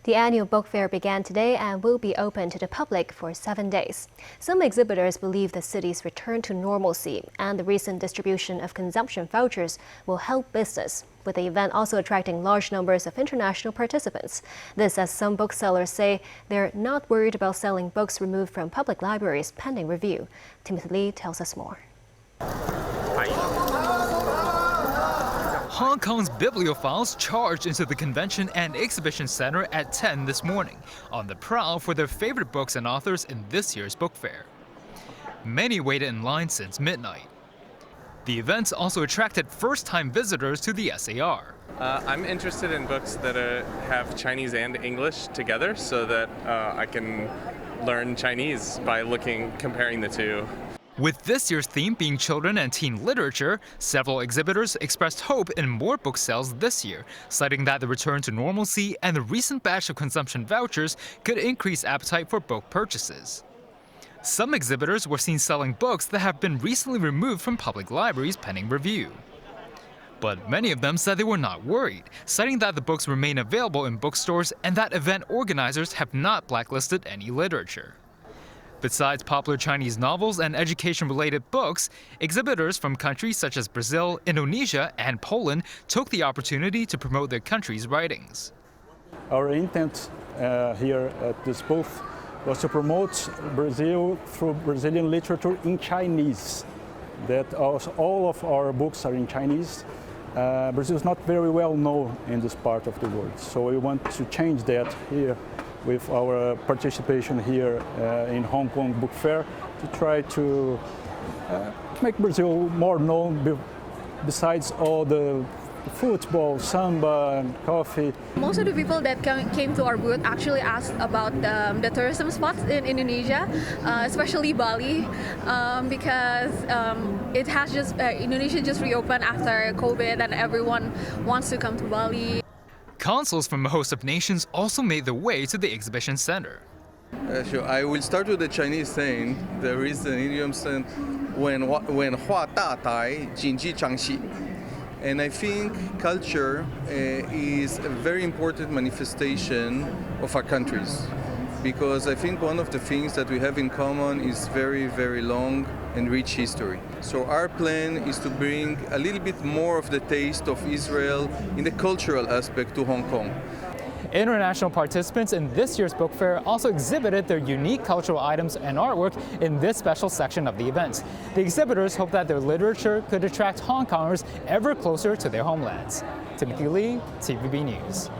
The annual book fair began today and will be open to the public for 7 days. Some exhibitors believe the city's return to normalcy and the recent distribution of consumption vouchers will help business, with the event also attracting large numbers of international participants. This as some booksellers say they're not worried about selling books removed from public libraries pending review. Timothy Lee tells us more. Hong Kong's bibliophiles charged into the Convention and Exhibition Center at 10 this morning, on the prowl for their favorite books and authors in this year's book fair. Many waited in line since midnight. The events also attracted first-time visitors to the SAR. I'm interested in books that have Chinese and English together so that I can learn Chinese by comparing the two. With this year's theme being children and teen literature, several exhibitors expressed hope in more book sales this year, citing that the return to normalcy and the recent batch of consumption vouchers could increase appetite for book purchases. Some exhibitors were seen selling books that have been recently removed from public libraries pending review. But many of them said they were not worried, citing that the books remain available in bookstores and that event organizers have not blacklisted any literature. Besides popular Chinese novels and education-related books, exhibitors from countries such as Brazil, Indonesia, and Poland took the opportunity to promote their country's writings. Our intent here at this booth was to promote Brazil through Brazilian literature in Chinese. That all of our books are in Chinese. Brazil is not very well known in this part of the world, so we want to change that here with our participation here in Hong Kong Book Fair to try to make Brazil more known besides all the football, samba, and coffee. Most of the people that came to our booth actually asked about the tourism spots in Indonesia, especially Bali, because Indonesia just reopened after COVID and everyone wants to come to Bali. Consuls from a host of nations also made their way to the exhibition center. Sure. I will start with the Chinese saying. There is an idiom saying, when 画大台, 经济长戏. And I think culture is a very important manifestation of our countries, because I think one of the things that we have in common is very, very long and rich history. So our plan is to bring a little bit more of the taste of Israel in the cultural aspect to Hong Kong. International participants in this year's book fair also exhibited their unique cultural items and artwork in this special section of the event. The exhibitors hope that their literature could attract Hong Kongers ever closer to their homelands. Timothy Lee, TVB News.